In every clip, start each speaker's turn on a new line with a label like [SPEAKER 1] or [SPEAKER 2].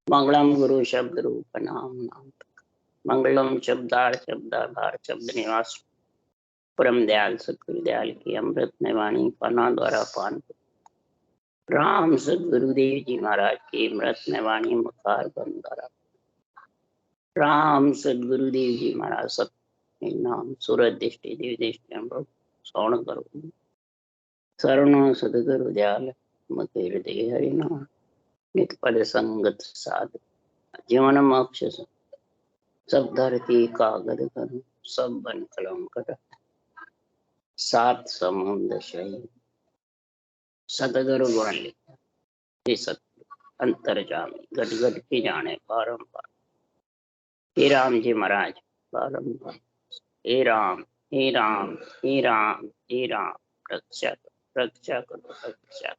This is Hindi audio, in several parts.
[SPEAKER 1] मंगलम गुरु शब्द रूप नाम नाम मंगलम शब्दार शब्दाधार शब्द निवास परम दयाल सतगुरु दयाल की अमृत में वाणी पन्ना द्वारा पान राम सदगुरुदेव जी महाराज की अमृत में वाणी मुखार बंद द्वारा राम सदगुरुदेव जी महाराज सत्य नाम सूरज दृष्टि देव दृष्टि अमृत श्रवण करो शरणो सदगुरु दयाल मते हृदय हरि नाम नित पद संगत साध जीवन मोक्ष सब धरती कागद कर सब बन कलम कर सात समुद्र शही सतगुरु गुण लिखा हे सतगुरु अंतर जामी गट गट की जाने बारंबार हे राम जी महाराज बारंबार हे राम हे राम हे राम हे राम रक्षा करो रक्षा करो रक्षा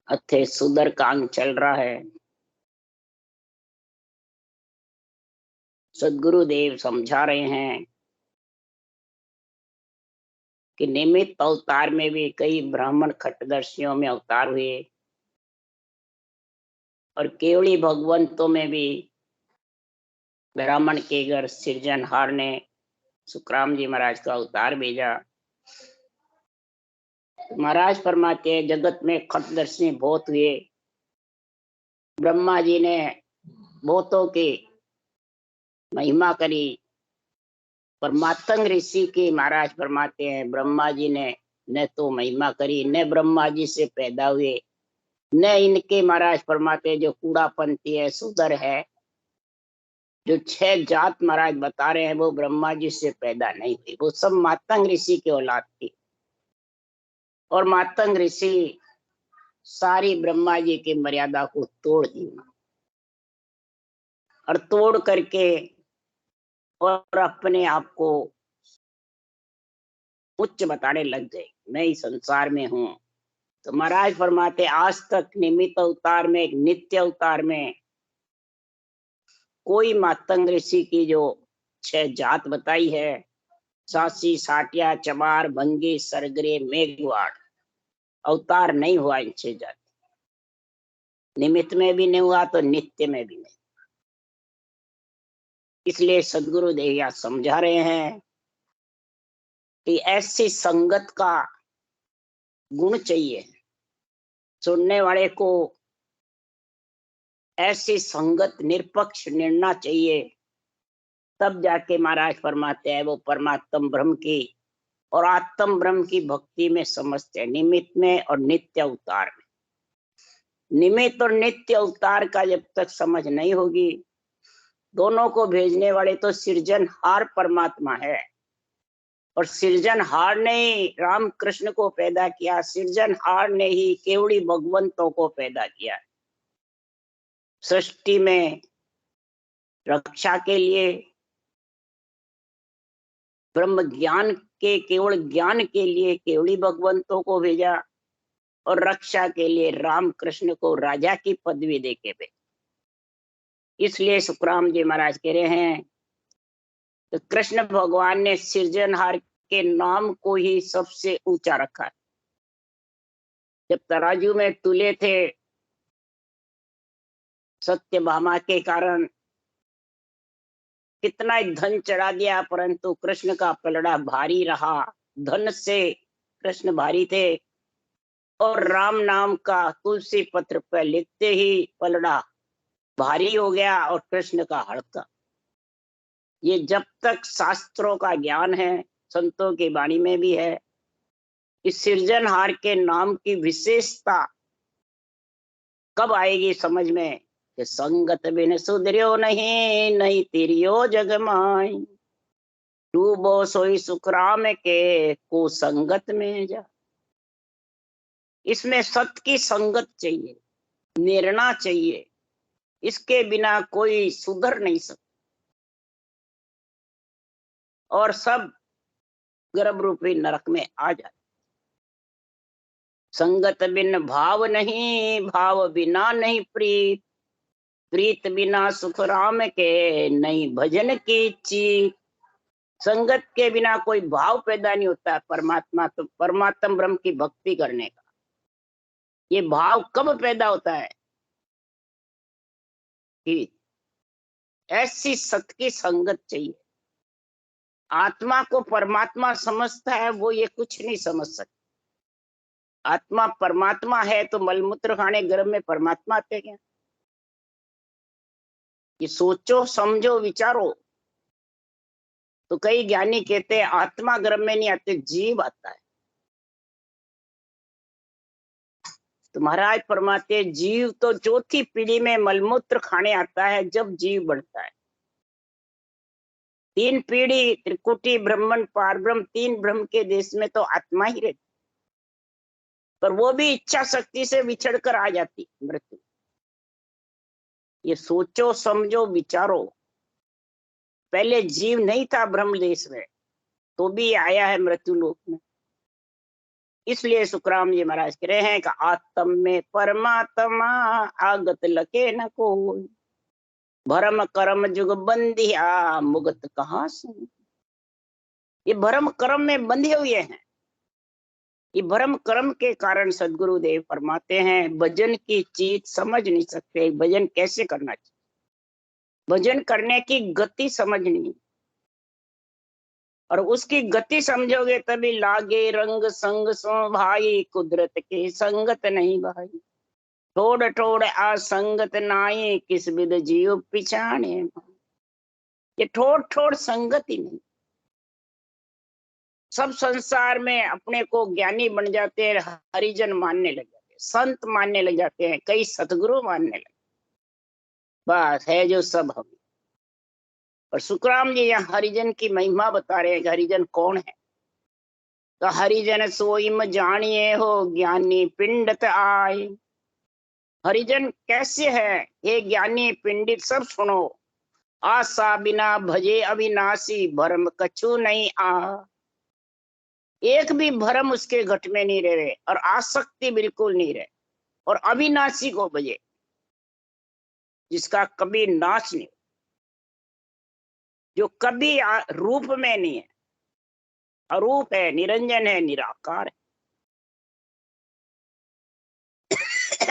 [SPEAKER 1] अथे सुंदरकांड चल रहा है। सदगुरुदेव समझा रहे हैं कि निमित्त अवतार में भी कई ब्राह्मण खटदर्शियों में अवतार हुए और केवली भगवंतों में भी ब्राह्मण के घर सृजनहार ने सुखराम जी महाराज का अवतार भेजा। महाराज फरमाते हैं जगत में खटदर्शी बहुत हुए, ब्रह्मा जी ने बहुतों की महिमा करी, पर मातंग ऋषि की महाराज फरमाते हैं ब्रह्मा जी ने न तो महिमा करी, न ब्रह्मा जी से पैदा हुए, न इनके महाराज फरमाते जो कूड़ापंथी है सुधर है, जो 6 जात महाराज बता रहे हैं वो ब्रह्मा जी से पैदा नहीं हुई, वो सब मातंग ऋषि की औलाद थी। और मातंग ऋषि सारी ब्रह्मा जी की मर्यादा को तोड़ दी और तोड़ करके और अपने आप को उच्च बताने लग गए, मैं इस संसार में हूं। तो महाराज फरमाते आज तक निमित्त अवतार में एक नित्य अवतार में कोई मातंग ऋषि की जो 6 जात बताई है, सासी साटिया चमार भंगी सरगरे मेघवाड़, अवतार नहीं हुआ इन 6 जात। निमित्त में भी नहीं हुआ तो नित्य में भी नहीं। इसलिए सदगुरु देव समझा रहे हैं कि ऐसी संगत का गुण चाहिए, सुनने वाले को ऐसी संगत निरपक्ष निर्णय चाहिए, तब जाके महाराज फरमाते हैं वो परमात्म ब्रह्म की और आत्म ब्रह्म की भक्ति में समझते हैं, निमित्त में और नित्य अवतार में। निमित्त और नित्य अवतार का जब तक समझ नहीं होगी, दोनों को भेजने वाले तो सृजनहार परमात्मा है और सृजनहार ने ही राम कृष्ण को पैदा किया, सृजनहार ने ही केवड़ी भगवंतों को पैदा किया। सृष्टि में रक्षा के लिए ब्रह्म ज्ञान के केवल ज्ञान के लिए केवड़ी भगवंतों को भेजा और रक्षा के लिए राम कृष्ण को राजा की पदवी देके भेजा। इसलिए सुखराम जी महाराज कह रहे हैं तो कृष्ण भगवान ने सृजनहार के नाम को ही सबसे ऊंचा रखा है। जब तराजू में तुले थे सत्यभामा के कारण कितना ही धन चढ़ा दिया, परंतु कृष्ण का पलड़ा भारी रहा, धन से कृष्ण भारी थे और राम नाम का तुलसी पत्र पर लिखते ही पलड़ा भारी हो गया और कृष्ण का हल्का। ये जब तक शास्त्रों का ज्ञान है, संतों की वाणी में भी है, इस सृजनहार के नाम की विशेषता कब आएगी समझ में कि संगत बिन सुधरियो नहीं, नहीं तिरियो जग माई, डूबो सोई सुखराम के को संगत में जा। इसमें सत की संगत चाहिए, निर्णय चाहिए, इसके बिना कोई सुधर नहीं सकता और सब गर्भ रूपी नरक में आ जाए। संगत बिन भाव नहीं, भाव बिना नहीं प्रीत, प्रीत बिना सुख राम के नहीं भजन की चीत। संगत के बिना कोई भाव पैदा नहीं होता है परमात्मा तो परमात्म ब्रह्म की भक्ति करने का। ये भाव कब पैदा होता है कि ऐसी सत की संगत चाहिए। आत्मा को परमात्मा समझता है वो ये कुछ नहीं समझ सकता। आत्मा परमात्मा है तो मलमूत्र खाने गर्भ में परमात्मा आते क्या? ये सोचो समझो विचारो। तो कई ज्ञानी कहते हैं आत्मा गर्भ में नहीं आते, जीव आता है। तो महाराज फरमाते जीव तो चौथी पीढ़ी में मलमूत्र खाने आता है जब जीव बढ़ता है। 3 पीढ़ी त्रिकुटी ब्रह्मण पारब्रह्म 3 ब्रह्म के देश में तो आत्मा ही रहती, पर वो भी इच्छा शक्ति से बिछड़ कर आ जाती मृत्यु। ये सोचो समझो विचारो। पहले जीव नहीं था ब्रह्म देश में, तो भी आया है मृत्यु लोक में। इसलिए सुखराम जी महाराज कह रहे हैं कि आत्म में परमात्मा आगत लके न कोई, भरम कर्म जुग बंधिया मुगत कहाँ सुन। ये भरम कर्म में बंधे हुए हैं। ये भरम कर्म के कारण सदगुरुदेव फरमाते हैं भजन की चीज समझ नहीं सकते। भजन कैसे करना चाहिए, भजन करने की गति समझनी, और उसकी गति समझोगे तभी लागे रंग संग सो भाई, कुदरत के संगत नहीं भाई। ठोड़ ठोड़ आ संगत नाई, किस विद जीव पिछाने। ये ठोड़ ठोड़ संगत ही नहीं। सब संसार में अपने को ज्ञानी बन जाते हैं, हरिजन मानने लग जाते हैं, संत मानने लग जाते हैं, कई सतगुरु मानने लगे। बस है जो सब हम। और सुखराम जी यहाँ हरिजन की महिमा बता रहे हैं कि हरिजन कौन है। तो हरिजन सोइम जानिए हो ज्ञानी पिंडत आए। हरिजन कैसे है ये ज्ञानी पिंडित सब सुनो। आशा बिना भजे अविनाशी, भरम कछु नहीं आ। एक भी भरम उसके घट में नहीं रहे और आसक्ति बिल्कुल नहीं रहे। और अविनाशी को भजे जिसका कभी नाश नहीं, जो कभी रूप में नहीं है, अरूप है, निरंजन है, निराकार है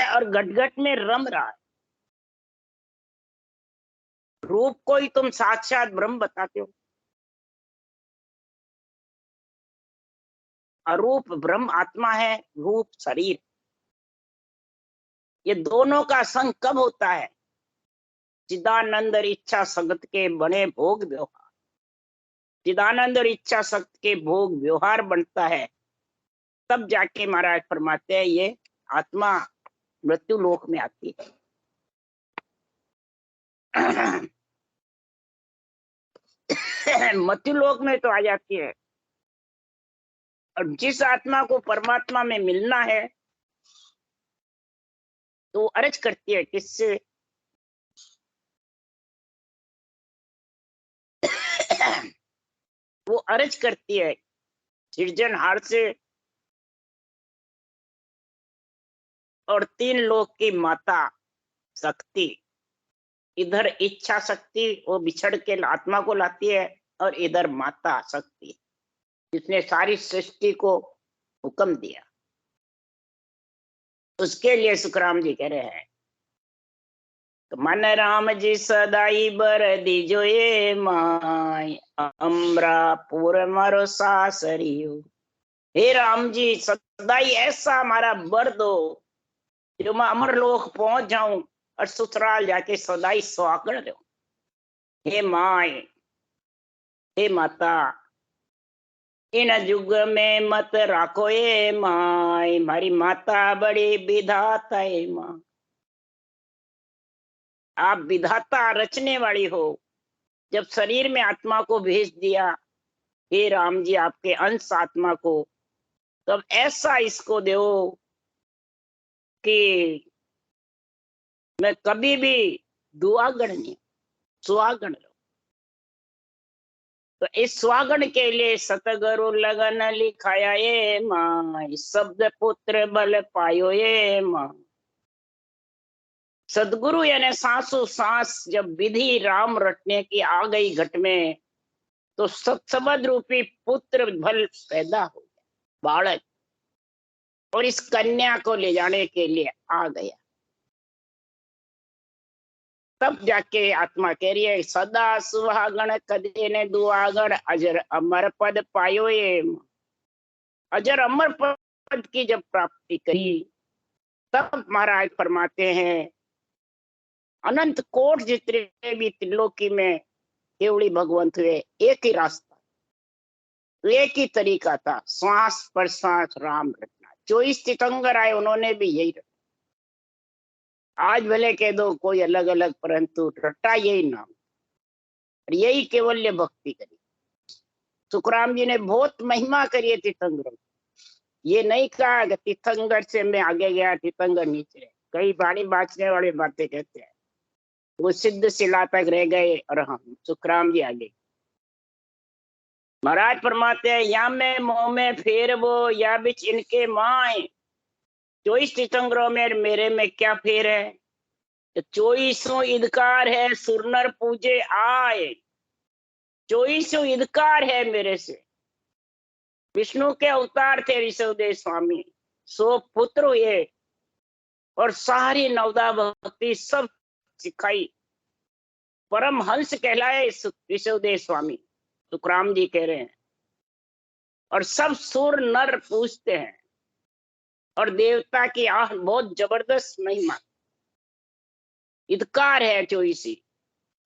[SPEAKER 1] और घट घट में रम रहा है। रूप को ही तुम साक्षात ब्रह्म बताते हो, अरूप ब्रह्म आत्मा है, रूप शरीर। ये दोनों का संग कब होता है? चिदानंद और इच्छा शक्त के बने भोग व्यवहार। चिदानंद और इच्छा शक्त के भोग व्यवहार बनता है, तब जाके महाराज फरमाते हैं ये आत्मा मृत्यु लोक में आती है। मृत्यु लोक में तो आ जाती है। और जिस आत्मा को परमात्मा में मिलना है तो अर्ज करती है किससे? वो अर्ज करती है सृजनहार से और 3 लोक की माता शक्ति। इधर इच्छा शक्ति वो बिछड़ के आत्मा को लाती है, और इधर माता शक्ति जिसने सारी सृष्टि को हुक्म दिया। उसके लिए सुखराम जी कह रहे हैं तो मन राम जी सदाई बर दीजो ये माय, अमरापुर मरो सासरियो। हे राम जी सदाई ऐसा हमारा बर दो जो मैं अमर लोक पहुंच जाऊं और ससुराल जाके सदाई सुहागण रहूं। हे माय, हे माता, इन युग में मत राखो ये माय, मारी माता बड़ी विधाता है माँ। आप विधाता रचने वाली हो। जब शरीर में आत्मा को भेज दिया हे राम जी आपके अंश आत्मा को, तब ऐसा इसको दो कि मैं कभी भी दुआगण नहीं, सुहागण रहो। तो इस सुहागण के लिए सतगुरु लगन लिखाया ये माँ, शब्द पुत्र बल पायो ये माँ। सदगुरु यानी सांसों सांस जब विधि राम रटने की आ गई घट में, तो सत्सबद रूपी पुत्र भल पैदा हो गया, बालक, और इस कन्या को ले जाने के लिए आ गया। तब जाके आत्मा कह रही है, सदा सुहागण कदे ने दुआगण अजर अमर पद पायो ये। अजर अमर पद की जब प्राप्ति करी, तब महाराज फरमाते हैं, अनंत कोट जितने भी त्रिलोकी में केवली भगवंत हुए, एक ही रास्ता, एक ही तरीका था, श्वास प्रश्वास राम रटना। 24 तीर्थंकर आए, उन्होंने भी यही रटा। आज भले कह दो कोई अलग अलग, परंतु रटा यही नाम, यही केवल्य भक्ति करी। सुखराम जी ने बहुत महिमा करी है तीर्थंकरों। ये नहीं कहा कि तीर्थंकर से मैं आगे गया, तीर्थंकर नीचे। कई बाणी बाचने वाली बातें कहते हैं, वो सिद्ध शिला तक रह गए और हम सुखराम जी आगे। महाराज फरमाते हैं, या मैं मोह में फेर वो, या बिच इनके माए। 24 तीर्थंकरों में मेरे में क्या फेर है? 24 इदकार है, सुरनर पूजे आए। 24 इदकार है मेरे से। विष्णु के अवतार थे ऋषभदेव स्वामी, 100 पुत्र हुए और सारी नवदा भक्ति सब सिखाई। परम हंस कहलाए ऋषभदेव स्वामी, सुखराम जी कह रहे हैं। और सब सुर नर पूजते हैं, और देवता की आह बहुत जबरदस्त महिमा, इदकार है 24।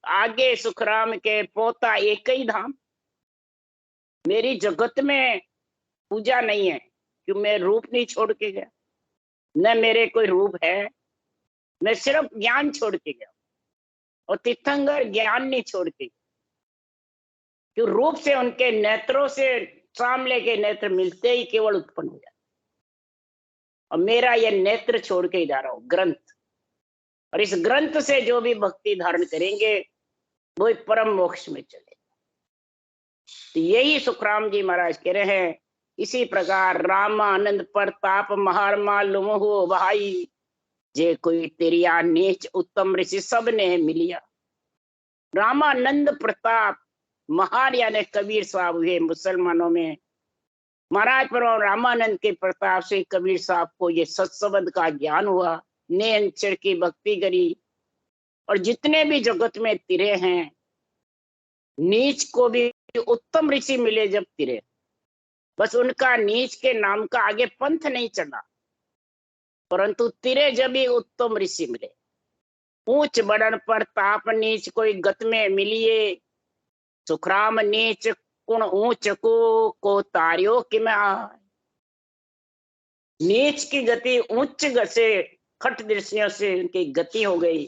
[SPEAKER 1] आगे सुखराम के पोता एक ही धाम। मेरी जगत में पूजा नहीं है, कि मैं रूप नहीं छोड़ के गया, न मेरे कोई रूप है, मैं सिर्फ ज्ञान छोड़ के गया। और तीर्थंकर ज्ञान नहीं छोड़ के, कि रूप से उनके नेत्रों से सामले के नेत्र मिलते ही केवल उत्पन्न हो जाते। और मेरा ये नेत्र छोड़ के ही जा रहा हूं, ग्रंथ। और इस ग्रंथ से जो भी भक्ति धारण करेंगे, वो परम मोक्ष में चले। तो यही सुखराम जी महाराज कह रहे हैं। इसी प्रकार रामानंद प्रताप महार मालूम हो भाई, जे कोई तेरिया नीच उत्तम ऋषि सब ने मिलिया। रामानंद प्रताप महार यानी कबीर साहब हुए मुसलमानों में। महाराज पर रामानंद के प्रताप से कबीर साहब को ये सत्सबद का ज्ञान हुआ, नैन चढ़ की भक्ति करी। और जितने भी जगत में तिरे हैं, नीच को भी उत्तम ऋषि मिले जब तिरे, बस उनका नीच के नाम का आगे पंथ नहीं चला, परंतु तिरे जब भी उत्तम ऋषि मिले। ऊंच बढ़न पर ताप नीच कोई गत में मिलिए, सुखराम नीच कुण ऊंच को तारियो कि मैं आए। नीच की गति उच्च से खट दृष्टियों से उनकी गति हो गई,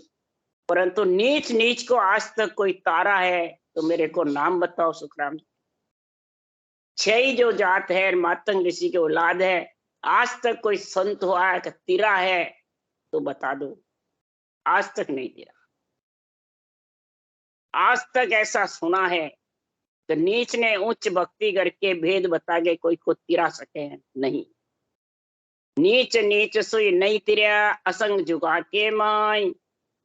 [SPEAKER 1] परंतु नीच नीच को आज तक कोई तारा है तो मेरे को नाम बताओ सुखराम। 6 जो जात है, मातंग ऋषि के औलाद है, आज तक कोई संत हुआ है कि तिरा है तो बता दो। आज तक नहीं तिरा। आज तक ऐसा सुना है तो नीच ने उच्च भक्ति करके भेद बता के कोई को तिरा सके नहीं। नीच नीच सुई नहीं तिरया, असंग जुगा के माई।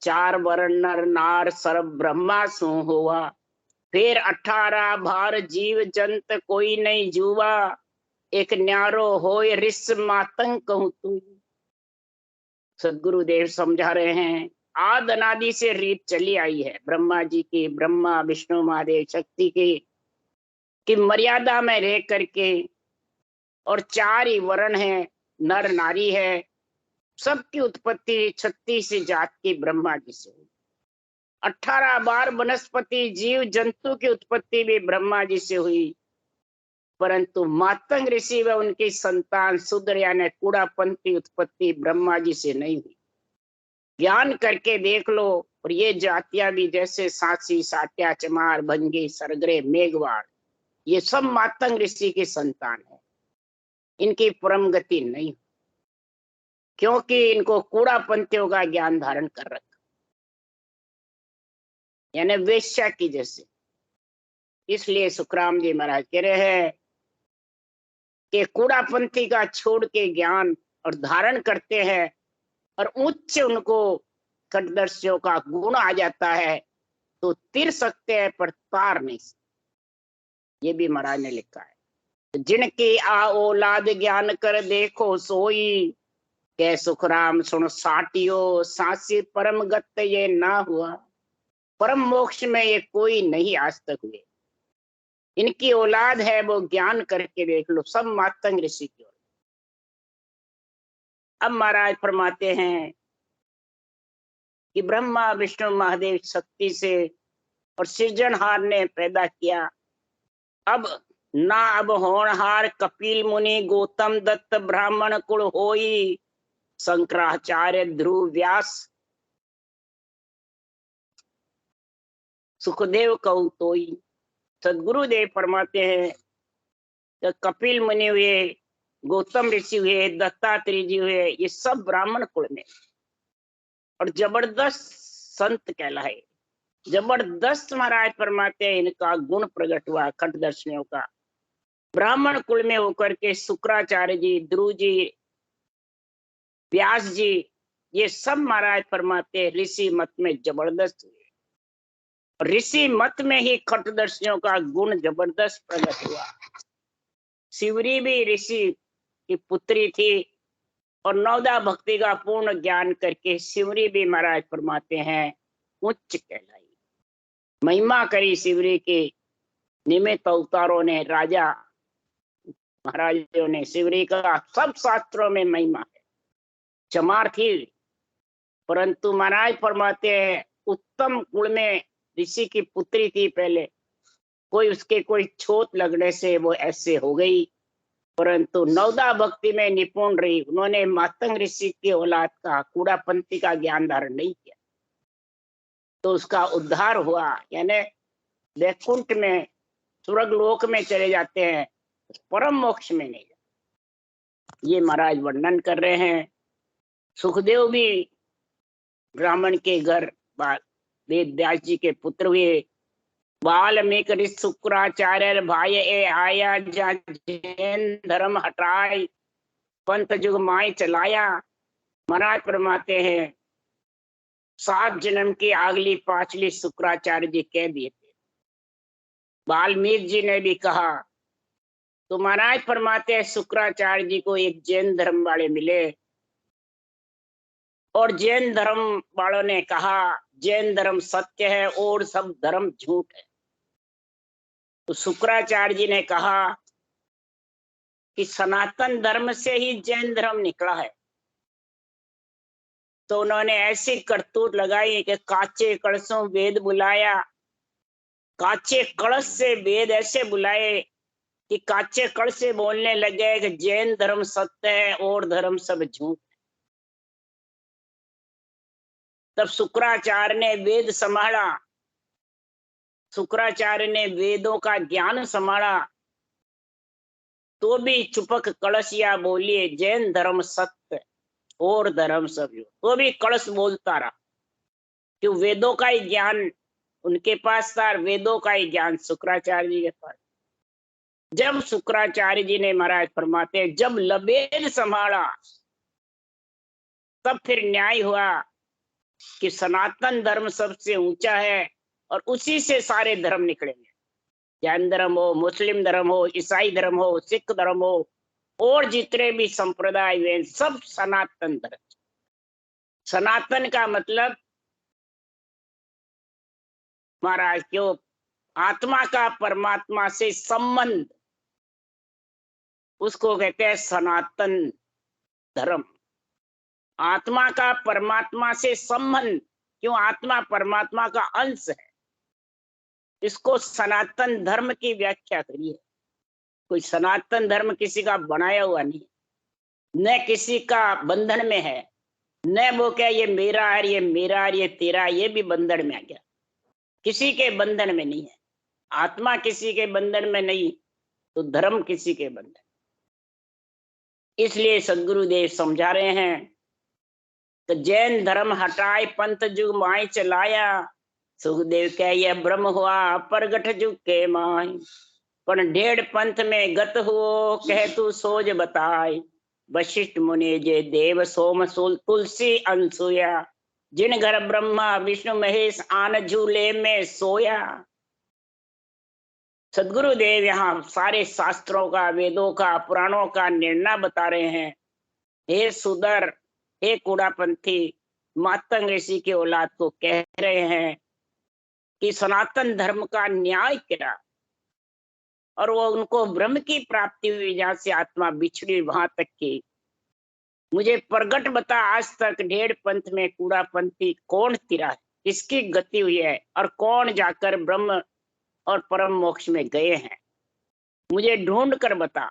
[SPEAKER 1] 4 वर्ण नर नार सर्व ब्रह्मा सु हुआ, फिर 18 भार जीव जंत कोई नहीं जुआ। एक न्यारो होय ऋष मातंग कहूं तू। सदगुरुदेव समझा रहे हैं, आद अनादि से रीत चली आई है ब्रह्मा जी की, ब्रह्मा विष्णु महादेव शक्ति की मर्यादा में रह करके। और 4 ही वर्ण है, नर नारी है। सबकी उत्पत्ति 36 जात की ब्रह्मा जी से हुई। 18 बार वनस्पति जीव जंतु की उत्पत्ति भी ब्रह्मा जी से हुई, परंतु मातंग ऋषि व उनकी संतान शूद्र यानी कूड़ापंथी उत्पत्ति ब्रह्मा जी से नहीं हुई। ज्ञान करके देख लो। और ये जातियां भी जैसे सांसी, साट्या, चमार, भंगी, सरगरे, मेघवाड़, ये सब मातंग ऋषि की संतान है। इनकी परम गति नहीं, क्योंकि इनको कूड़ापंथियों का ज्ञान धारण कर रखा, यानी वेश्या की जैसे। इसलिए सुखराम जी महाराज कह रहे हैं कि कूड़ापंथी का छोड़ के ज्ञान और धारण करते हैं, और उच्च उनको कटदर्शियों का गुण आ जाता है तो तिर सकते हैं पर तार नहीं सकते। ये भी महाराज ने लिखा है। जिनकी आ औलाद ज्ञान कर देखो सोई, के सुखराम सुन साटियो सासी परम गत ये ना हुआ। परम मोक्ष में ये कोई नहीं आज तक हुए। इनकी औलाद है वो ज्ञान करके देख लो, सब मातंग ऋषि की औलाद। अब महाराज फरमाते हैं कि ब्रह्मा विष्णु महादेव शक्ति से और सृजनहार ने पैदा किया। अब ना अब होनहार कपिल मुनि गौतम दत्त ब्राह्मण कुल होई, शंकराचार्य ध्रुव व्यास सुखदेव कौतोई। सदगुरुदेव फरमाते हैं तो कपिल मुनि हुए, गौतम ऋषि हुए, दत्तात्रेय जी हुए, ये सब ब्राह्मण कुल में और जबरदस्त संत कहलाए। जबरदस्त महाराज फरमाते हैं इनका गुण प्रकट हुआ खटदर्शनियों का। ब्राह्मण कुल में होकर के शुक्राचार्य जी, ध्रुव जी, व्यास जी, ये सब महाराज फरमाते ऋषि मत में जबरदस्त हुए। ऋषि मत में ही खटदर्शियों का गुण जबरदस्त प्रकट हुआ। शिवरी भी ऋषि की पुत्री थी और नवदा भक्ति का पूर्ण ज्ञान करके शिवरी भी महाराज फरमाते हैं उच्च कहलाई। महिमा करी शिवरी के निमित्त अवतारों ने, राजा महाराजों ने शिवरी का सब शास्त्रों में महिमा है। चमार थी परंतु महाराज फरमाते हैं उत्तम कुल में ऋषि की पुत्री थी। पहले कोई छोट लगने से वो ऐसे हो गई, परंतु नवदा भक्ति में निपुण रही। उन्होंने मातंग ऋषि की औलाद का कूड़ापंथी का ज्ञान धारण नहीं किया तो उसका उद्धार हुआ, यानी वैकुंठ में स्वर्ग लोक में चले जाते हैं, परम मोक्ष में नहीं जाते। ये महाराज वर्णन कर रहे हैं। सुखदेव भी ब्राह्मण के घर वेद व्यास जी के पुत्र हुए। वाल्मीकि शुक्राचार्य भाई ए आया, जैन धर्म हटाई पंथ जुग माई चलाया। महाराज फरमाते हैं 7 जन्म की अगली पांचली शुक्राचार्य जी कह दिए थे। वाल्मीकि जी ने भी कहा तो महाराज फरमाते हैं शुक्राचार्य जी को एक जैन धर्म वाले मिले और जैन धर्म वालों ने कहा जैन धर्म सत्य है और सब धर्म झूठ है। तो शुक्राचार्य जी ने कहा कि सनातन धर्म से ही जैन धर्म निकला है। तो उन्होंने ऐसी करतूत लगाई कि काचे कलशों वेद बुलाया। काचे कलश से वेद ऐसे बुलाए कि काचे कलश से बोलने लगे कि जैन धर्म सत्य है और धर्म सब झूठ है। तब शुक्राचार्य ने वेद संभाला, शुक्राचार्य ने वेदों का ज्ञान संभाला, तो भी चुपक कलशिया बोलिए जैन धर्म सत्य और धर्म सब झूठ, तो भी कलश बोलता रहा क्यों वेदों का ही ज्ञान उनके पास था, वेदों का ही ज्ञान शुक्राचार्य जी के पास। जब शुक्राचार्य जी ने महाराज फरमाते जब लबेद संभाला तब फिर न्याय हुआ कि सनातन धर्म सबसे ऊंचा है और उसी से सारे धर्म निकलेंगे। जैन धर्म हो, मुस्लिम धर्म हो, ईसाई धर्म हो, सिख धर्म हो और जितने भी संप्रदाय हुए सब सनातन धर्म। सनातन का मतलब महाराज क्यों आत्मा का परमात्मा से संबंध, उसको कहते हैं सनातन धर्म। आत्मा का परमात्मा से संबंध, क्यों आत्मा परमात्मा का अंश है, इसको सनातन धर्म की व्याख्या करिए। कोई सनातन धर्म किसी का बनाया हुआ नहीं, न किसी का बंधन में है, न वो क्या ये मेरा है, ये मेरा है, ये तेरा, ये भी बंधन में आ गया, किसी के बंधन में नहीं है। आत्मा किसी के बंधन में नहीं तो धर्म किसी के बंधन। इसलिए सदगुरुदेव समझा रहे हैं तो जैन धर्म हटाए पंथ जुग माई चलाया। सुखदेव कह ये ब्रह्म हुआ प्रगट जुग के माई, पर 1.5 पंथ में गत हुओ कह तू सोज बताए। वशिष्ठ मुनि जे देव सोम सूल तुलसी अनसुया, जिन घर ब्रह्मा विष्णु महेश आन झूले में सोया। सदगुरुदेव यहाँ सारे शास्त्रों का, वेदों का, पुराणों का निर्णय बता रहे हैं। हे सुदर, हे कूड़ापंथी, मातंग ऋषि के औलाद को कह रहे हैं कि सनातन धर्म का न्याय करा, और वो उनको ब्रह्म की प्राप्ति हुई जहां से आत्मा बिछड़ी वहां तक की। मुझे प्रगट बता, आज तक 1.5 पंथ में कूड़ापंथी कौन तिरा है, किसकी गति हुई है, और कौन जाकर ब्रह्म और परम मोक्ष में गए हैं, मुझे ढूंढ कर बता।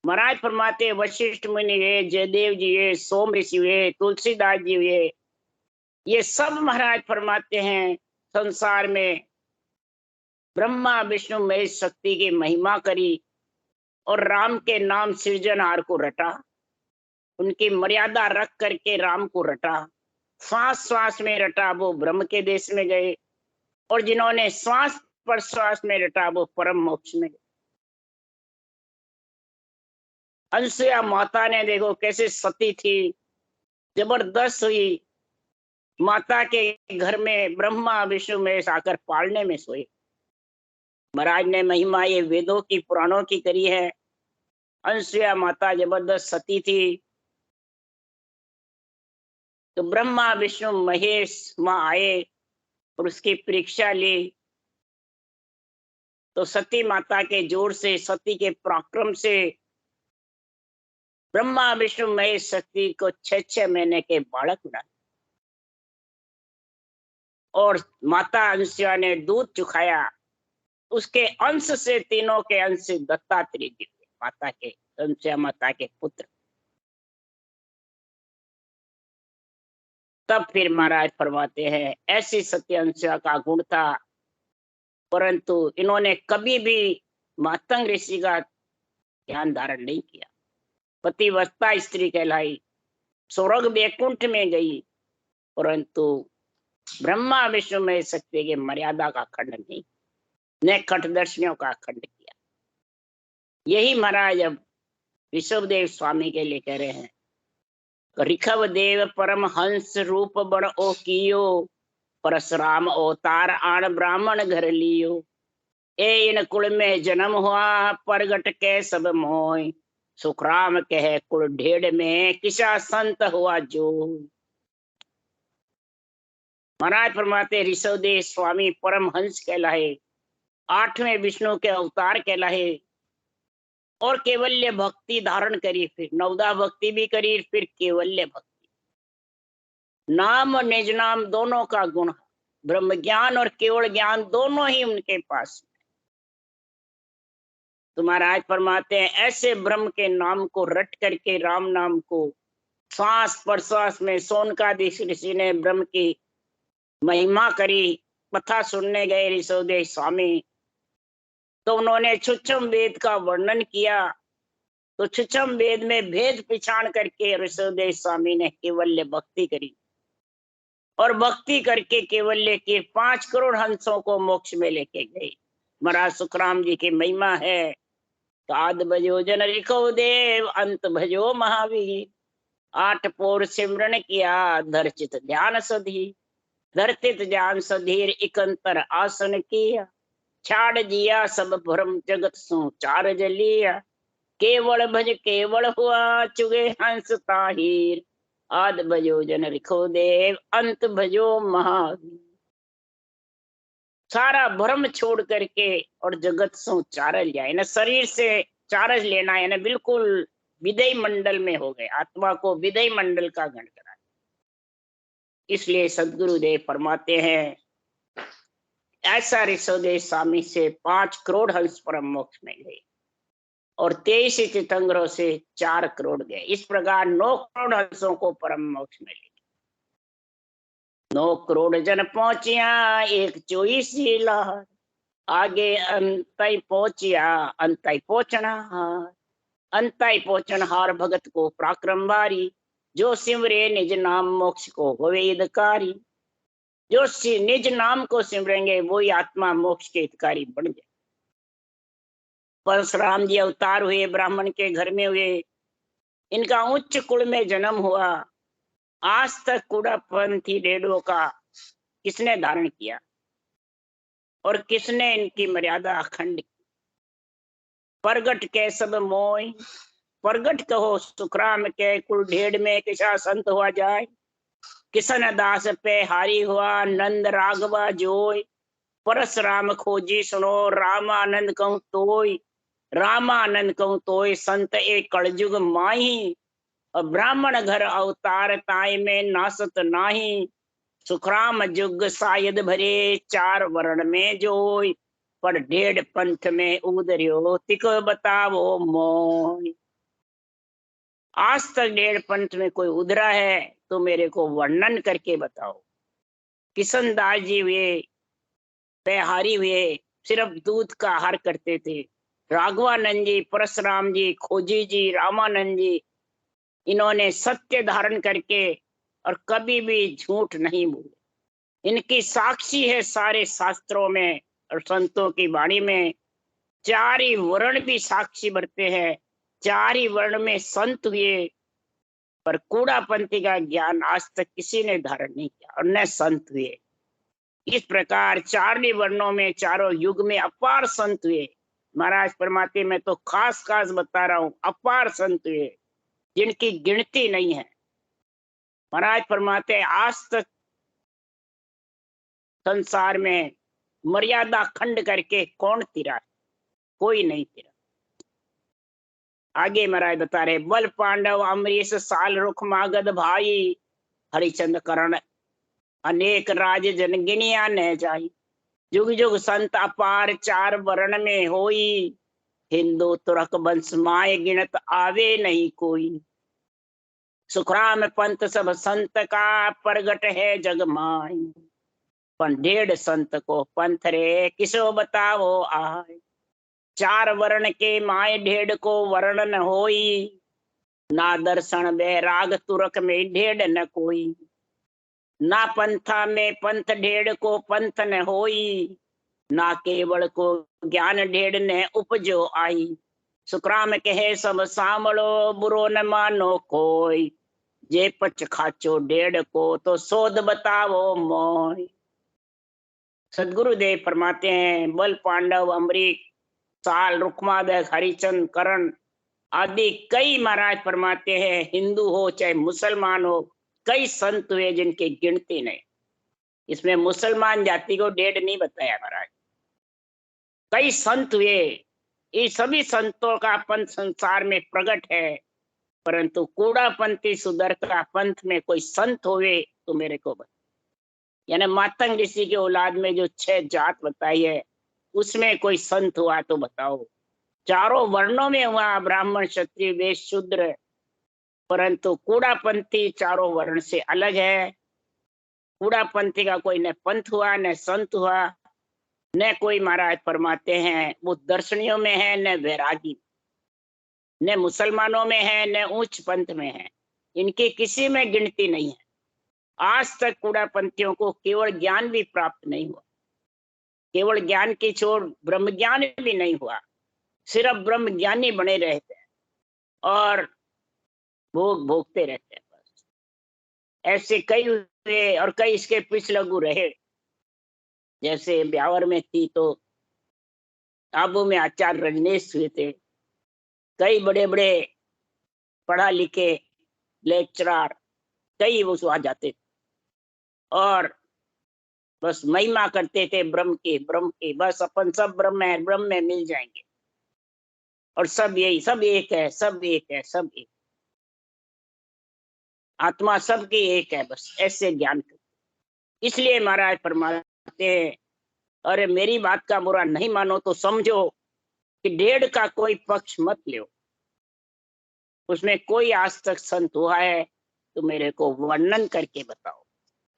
[SPEAKER 1] महाराज फरमाते वशिष्ठ मुनि हुए, जयदेव जी हुए, सोम ऋषि हुए, तुलसीदास जी हुए, ये सब महाराज फरमाते हैं संसार में ब्रह्मा विष्णु महेश शक्ति की महिमा करी और राम के नाम सृजनहार को रटा, उनकी मर्यादा रख करके राम को रटा, श्वास श्वास में रटा वो ब्रह्म के देश में गए, और जिन्होंने श्वास पर श्वास में रटा वो परम मोक्ष में गए। अनसुया माता ने देखो कैसे सती थी, जबरदस्त हुई, माता के घर में ब्रह्मा विष्णु महेश आकर पालने में सोए। महाराज ने महिमा ये वेदों की पुराणों की करी है। अनसुया माता जबरदस्त सती थी, तो ब्रह्मा विष्णु महेश माँ आए और उसकी परीक्षा ली। तो सती माता के जोर से, सती के पराक्रम से ब्रह्मा विष्णु महेश शक्ति को 6 महीने के बालक बनाए, और माता अनसुया ने दूध चुखाया, उसके अंश से तीनों के अंश दत्तात्रेय जी माता के, अनसुया माता के पुत्र। तब फिर महाराज फरमाते हैं ऐसी सत्य अनसुया का गुण था, परंतु इन्होंने कभी भी मातंग ऋषि का ध्यान धारण नहीं किया। पतिव्रता स्त्री कहलाई, स्वर्ग वैकुंठ में गई, परंतु ब्रह्मा विष्णु में शक्ति के मर्यादा का खंडन नहीं, न खटदर्शियों का खंड किया। यही महाराज अब ऋषभदेव स्वामी के लिए कह रहे हैं, ऋषभ देव परम हंस रूप बड़ ओ कियो, परशुराम अवतार आन ब्राह्मण घर लियो, ए इन कुल में जन्म हुआ प्रगट के सब मोय, सुखराम कहे कुल ढेड़ में किसा संत हुआ जो। महाराज फरमाते ऋषभदेव स्वामी परम हंस कहलाए, 8वें विष्णु के अवतार कहलाए, और केवल्य भक्ति धारण करी, फिर नवदा भक्ति भी करी, फिर केवल्य भक्ति। नाम और निज नाम दोनों का गुण, ब्रह्म ज्ञान और केवल ज्ञान दोनों ही उनके पास। तो महाराज फरमाते हैं ऐसे ब्रह्म के नाम को रट करके, राम नाम को श्वास प्रश्वास में, सोनकादि ऋषि ने ब्रह्म की महिमा करी, कथा सुनने गए ऋषभदेव स्वामी, तो उन्होंने छुच्छम वेद का वर्णन किया। तो छुच्छम वेद में भेद पिछाड़ करके ऋषभदेव स्वामी ने केवल्य भक्ति करी, और भक्ति करके केवल्य के 5 करोड़ हंसों को मोक्ष में लेके गए। महाराज सुखराम जी की महिमा है, आद भजो जन ऋषभदेव, अंत भजो महावीर, 8 पोर सिमरन किया, धरचित ध्यान सधी, धरतित ज्ञान सधीर, इकंतर आसन किया, छाड़ दिया सब भ्रम जगत सो चार जलिया, केवल भज केवल हुआ चुगे हंस ताहिर, आद भजो जन ऋषभदेव, अंत भजो महावीर। सारा भ्रम छोड़ करके और जगत सो चारज जाए ना, शरीर से चारज लेना है ना, बिल्कुल विदय मंडल में हो गए, आत्मा को विदय मंडल का गण करा। इसलिए सदगुरुदेव फरमाते हैं ऐसा ऋषभदेव स्वामी से 5 करोड़ हंस परम मोक्ष में गए, और 23 तीर्थंकरों से 4 करोड़ गए। इस प्रकार 9 करोड़ हंसों को परम मोक्ष में ले 9 करोड़ जन पहुंचिया, एक 24 लहर, आगे अंतई पहुंचिया, अंतई पहुंचना हार, अंतई पहुंचन हार भगत को पराक्रम भारी, जो सिमरे निज नाम मोक्ष को होवे हितकारी। जो निज नाम को सिमरेंगे वही आत्मा मोक्ष के हितकारी बन जाए। परशुराम जी अवतार हुए, ब्राह्मण के घर में हुए, इनका उच्च कुल में जन्म हुआ। आज तक कूड़ापंथी डेढ़ों का किसने धारण किया? और किसने इनकी मर्यादा अखंड की। प्रगट के सब मोय, प्रगट कहो सुखराम के कुल ढेड़ में किसा संत हुआ जाए। किसन दास पे हारी हुआ नंद राघवा जोय। परशुराम खोजी सुनो रामानंद कहूँ तोय। रामानंद कहूँ तोय संत एक कलयुग माही। और ब्राह्मण घर अवतार ताई में नासत नाही। सुखराम जुग शायद भरे चार वर्ण में जोय। पर ढेड़ पंथ में उदरियो तिक बतावो मोय। आज तक ढेड़ पंथ में कोई उधरा है तो मेरे को वर्णन करके बताओ। किशन दास जी हुए, पैहारी हुए, सिर्फ दूध का आहार करते थे। राघवानंद जी, परशुराम जी, खोजी जी, रामानंद जी, इन्होंने सत्य धारण करके और कभी भी झूठ नहीं बोले। इनकी साक्षी है सारे शास्त्रों में और संतों की वाणी में। चार ही वर्ण भी साक्षी भरते हैं, चार ही वर्ण में संत हुए। पर कूड़ापंथी का ज्ञान आज तक किसी ने धारण नहीं किया और न संत हुए। इस प्रकार चार वर्णों में चारों युग में अपार संत हुए। महाराज परमात्मा में तो खास खास बता रहा हूं, अपार संत हुए जिनकी गिनती नहीं है। महाराज परमात्मा आज तक संसार में मर्यादा खंड करके कौन तिरा है? कोई नहीं तिरा। आगे महाराज बता रहे, बल पांडव अमरीश साल रुख मागध भाई। हरिचंद करण अनेक राज जन गिनिया न जाई। जुग जुग संत अपार चार वर्ण में होई। हिंदू तुरक वंश माय गिनत आवे नहीं कोई। सुखराम पंथ सब संत का प्रगट है जग माय। पण ढेड़ संत को पंथ रे किसो बताओ आय। चार वर्ण के माय ढेड़ को वर्ण न होई। ना दर्शन बैराग तुरक में ढेड़ न कोई। ना पंथा में पंथ ढेड़ को पंथ न होई। ना केवल को ज्ञान ढेड़ ने उपजो आई। सुखराम कहे सब सामलो बुरो न मानो कोई। जे पच खाचो ढेड़ को तो सोध बतावो मोय। सदगुरुदेव फरमाते हैं, बल पांडव अम्बरीश साल रुक्मादक हरिचंद करण आदि कई महाराज फरमाते हैं, हिंदू हो चाहे मुसलमान हो, कई संत हुए जिनकी गिनती नहीं। इसमें मुसलमान जाति को ढेड़ नहीं बताया महाराज। कई संत हुए, ये सभी संतों का पंथ संसार में प्रकट है। परंतु कूड़ापंथी सुधरता पंथ में कोई संत होवे तो मेरे को बता। यानी मातंग ऋषि के औलाद में जो 6 जात बताई है उसमें कोई संत हुआ तो बताओ। चारों वर्णों में हुआ, ब्राह्मण क्षत्रिय वैश्य शूद्र। परंतु कूड़ापंथी चारों वर्ण से अलग है। कूड़ापंथी का कोई न पंथ हुआ न संत हुआ, न कोई महाराज फरमाते हैं वो दर्शनियों में है, न वैरागी, न मुसलमानों में है, न उच्च पंथ में है। इनकी किसी में गिनती नहीं है। आज तक कूड़ापंथियों को केवल ज्ञान भी प्राप्त नहीं हुआ। केवल ज्ञान की छोड़ ब्रह्म ज्ञान भी नहीं हुआ। सिर्फ ब्रह्म ज्ञानी बने रहते हैं और भोग भोगते रहते हैं बस। ऐसे कई हुए और कई इसके पिछलगू रहे। जैसे ब्यावर में थी तो आबू में आचार्य रजनेश हुए थे। कई बड़े बड़े पढ़ा लिखे लेक्चरर कई वो आ जाते थे और बस महिमा करते थे ब्रह्म की, बस अपन सब ब्रह्म है, ब्रह्म में मिल जाएंगे और सब यही, सब एक है, सब एक है, सब एक, आत्मा सबकी एक है, बस ऐसे ज्ञान करते। इसलिए महाराज फरमाते हैं, अरे मेरी बात का बुरा नहीं मानो तो समझो कि ढेड़ का कोई पक्ष मत लो। उसमें कोई आज तक संत हुआ है तो मेरे को वर्णन करके बताओ।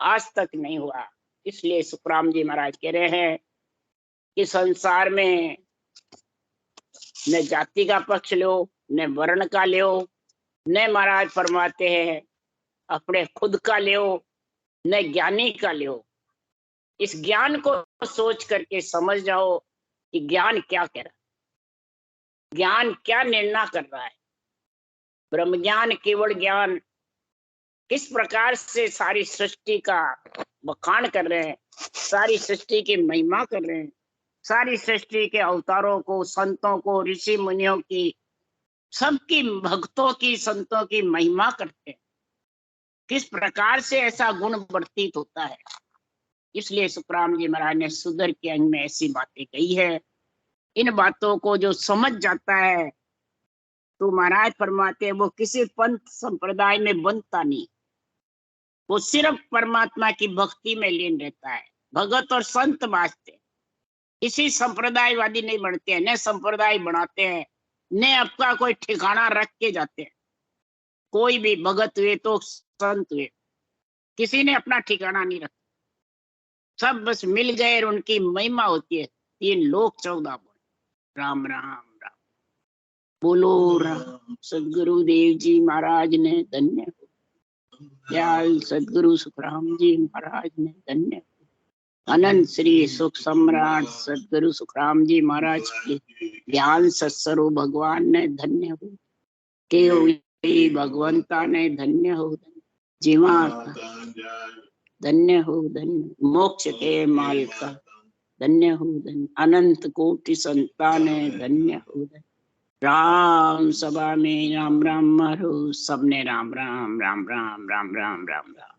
[SPEAKER 1] आज तक नहीं हुआ। इसलिए सुखराम जी महाराज कह रहे हैं कि संसार में न जाति का पक्ष लो, न वर्ण का लो, न महाराज फरमाते हैं अपने खुद का लो, न ज्ञानी का लो। इस ज्ञान को सोच करके समझ जाओ कि ज्ञान क्या कह रहा है, ज्ञान क्या निर्णय कर रहा है। ब्रह्म ज्ञान, केवल ज्ञान किस प्रकार से सारी सृष्टि का बखान कर रहे हैं, सारी सृष्टि की महिमा कर रहे हैं, सारी सृष्टि के अवतारों को, संतों को, ऋषि मुनियों की, सबकी, भक्तों की, संतों की महिमा करते हैं। किस प्रकार से ऐसा गुण वर्तित होता है। इसलिए सुखराम जी महाराज ने सुंदर के अंग में ऐसी बातें कही है। इन बातों को जो समझ जाता है तो महाराज फरमाते हैं वो किसी पंथ संप्रदाय में बनता नहीं, वो सिर्फ परमात्मा की भक्ति में लीन रहता है। भगत और संत बाजते, इसी संप्रदायवादी नहीं बनते हैं, न संप्रदाय बनाते हैं, न आपका कोई ठिकाना रख के जाते हैं। कोई भी भगत हुए तो संत हुए, किसी ने अपना ठिकाना नहीं रखा। सब बस मिल गए और उनकी महिमा होती है। 3 लोक 14 बोल राम राम राम। बोलो राम। सदगुरु देव जी महाराज ने धन्य हो, दयाल सदगुरु सुखराम जी महाराज ने धन्य हो, अनंत श्री सुख सम्राट सदगुरु सुखराम जी महाराज के ज्ञान सत्सरो भगवान ने धन्य हो, के भगवंता ने धन्य हो, जीवा धन्य हो, धन्य मोक्ष के माल का धन्य हो, धन्य अनंत कोटि संतान धन्य हो, धन्य राम सभा में राम राम मारो, सबने राम राम राम राम राम राम राम राम